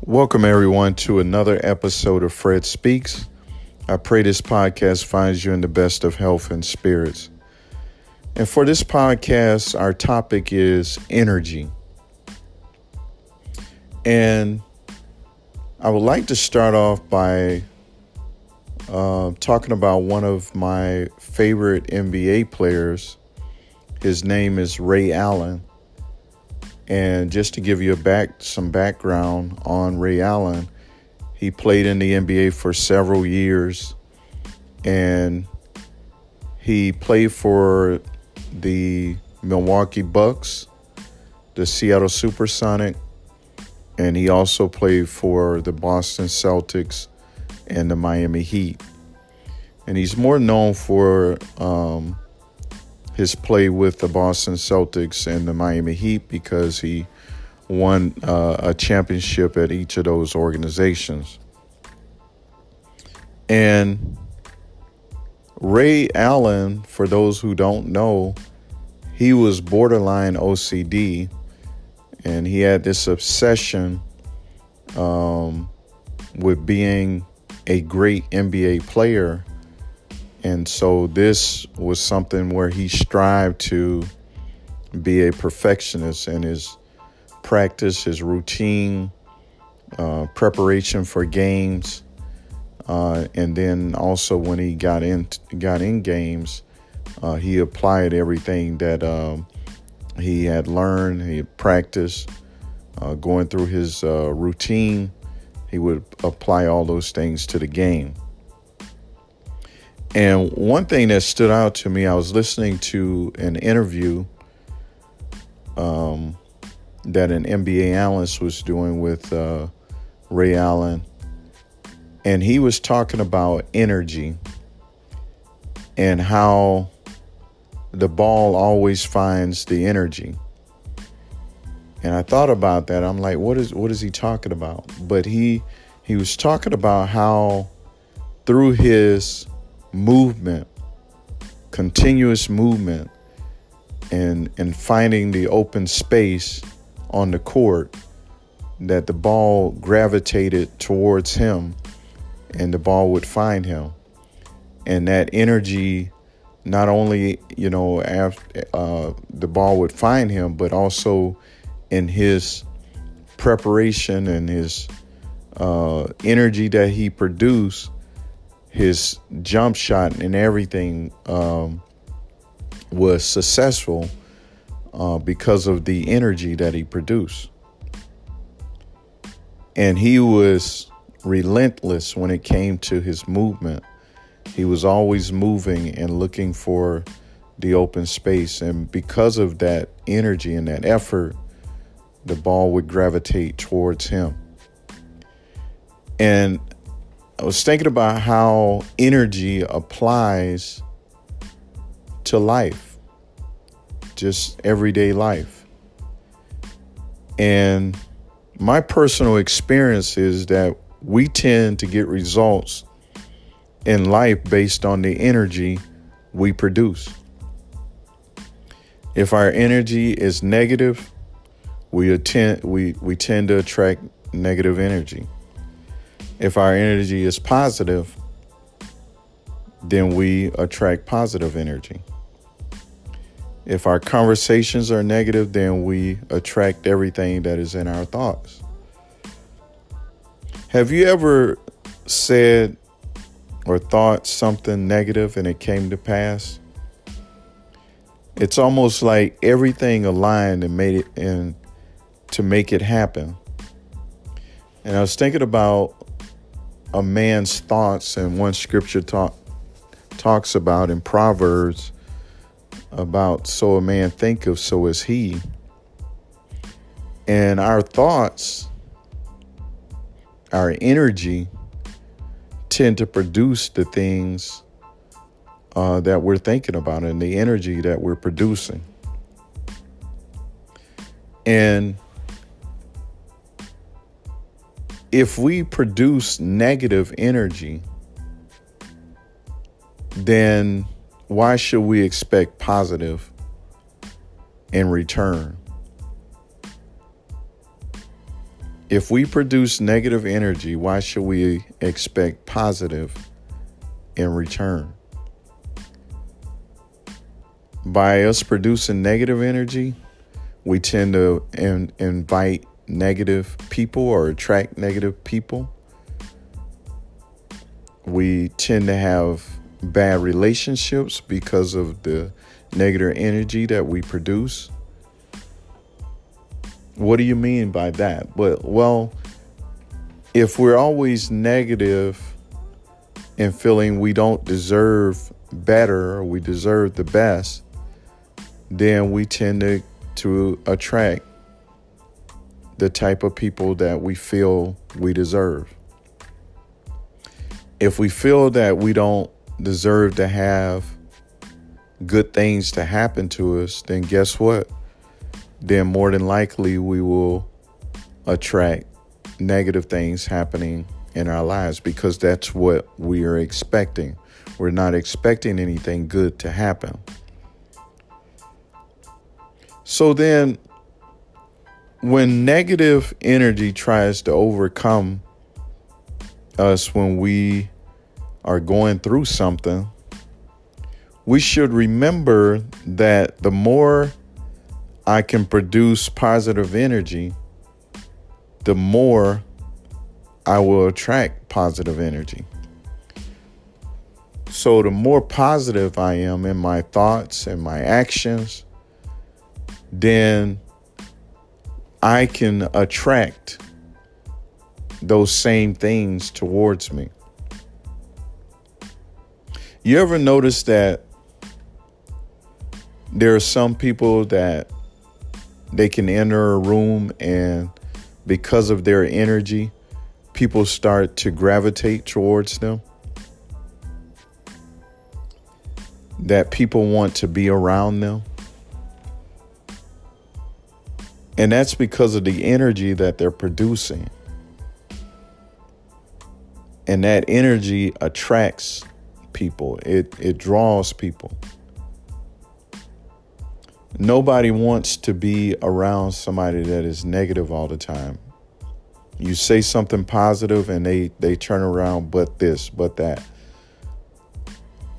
Welcome, everyone, to another episode of Fred Speaks. I pray this podcast finds you in the best of health and spirits. And for this podcast, our topic is energy. And I would like to start off by talking about one of my favorite NBA players. His name is Ray Allen. And just to give you some background on Ray Allen, he played in the NBA for several years, and he played for the Milwaukee Bucks, the Seattle Supersonics, and he also played for the Boston Celtics and the Miami Heat. And he's more known for his play with the Boston Celtics and the Miami Heat because he won a championship at each of those organizations. And Ray Allen, for those who don't know, he was borderline OCD, and he had this obsession with being a great NBA player. And so this was something where he strived to be a perfectionist in his practice, his routine, preparation for games. And then also when he got in games, he applied everything that he had learned, he had practiced, going through his routine. He would apply all those things to the game. And one thing that stood out to me, I was listening to an interview that an NBA analyst was doing with Ray Allen, and he was talking about energy and how the ball always finds the energy. And I thought about that. I'm like, what is he talking about? But he was talking about how through his movement, continuous movement, and finding the open space on the court, that the ball gravitated towards him and the ball would find him. And that energy, not only, after the ball would find him, but also in his preparation and his energy that he produced, his jump shot and everything was successful because of the energy that he produced. And he was relentless when it came to his movement. He was always moving and looking for the open space. And because of that energy and that effort, the ball would gravitate towards him. And I was thinking about how energy applies to life, just everyday life. And my personal experience is that we tend to get results in life based on the energy we produce. If our energy is negative, we tend to attract negative energy. If our energy is positive, then we attract positive energy. If our conversations are negative, then we attract everything that is in our thoughts. Have you ever said or thought something negative and it came to pass? It's almost like everything aligned and made it in to make it happen. And I was thinking about a man's thoughts, and one scripture talks about in Proverbs about so a man thinketh, so is he. And our thoughts, our energy, tend to produce the things that we're thinking about and the energy that we're producing. And if we produce negative energy, then why should we expect positive in return? If we produce negative energy, why should we expect positive in return? By us producing negative energy, we tend to invite negative people or attract negative people. We tend to have bad relationships because of the negative energy that we produce. What do you mean by that? Well, if we're always negative and feeling we don't deserve better or we deserve the best, then we tend to attract the type of people that we feel we deserve. If we feel that we don't deserve to have good things to happen to us, then guess what? Then more than likely we will attract negative things happening in our lives because that's what we are expecting. We're not expecting anything good to happen. So then when negative energy tries to overcome us when we are going through something, we should remember that the more I can produce positive energy, the more I will attract positive energy. So the more positive I am in my thoughts and my actions, then I can attract those same things towards me. You ever notice that there are some people that they can enter a room and because of their energy, people start to gravitate towards them? That people want to be around them? And that's because of the energy that they're producing. And that energy attracts people. It draws people. Nobody wants to be around somebody that is negative all the time. You say something positive and they turn around, but this, but that.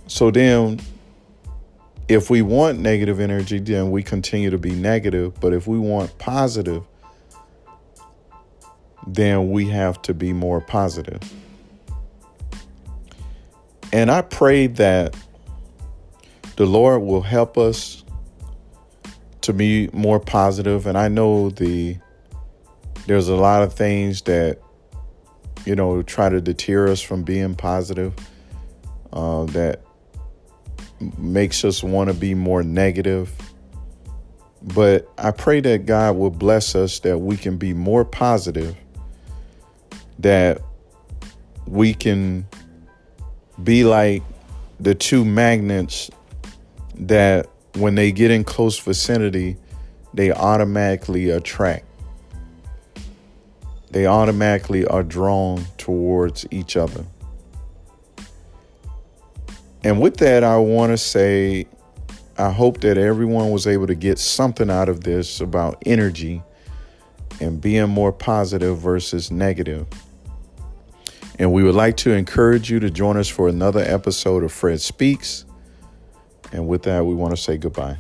So then, if we want negative energy, then we continue to be negative. But if we want positive, then we have to be more positive. And I pray that the Lord will help us to be more positive. And I know there's a lot of things that, try to deter us from being positive, that makes us want to be more negative. But I pray that God will bless us that we can be more positive, that we can be like the two magnets that when they get in close vicinity, they automatically attract. They automatically are drawn towards each other. And with that, I want to say, I hope that everyone was able to get something out of this about energy and being more positive versus negative. And we would like to encourage you to join us for another episode of Fred Speaks. And with that, we want to say goodbye.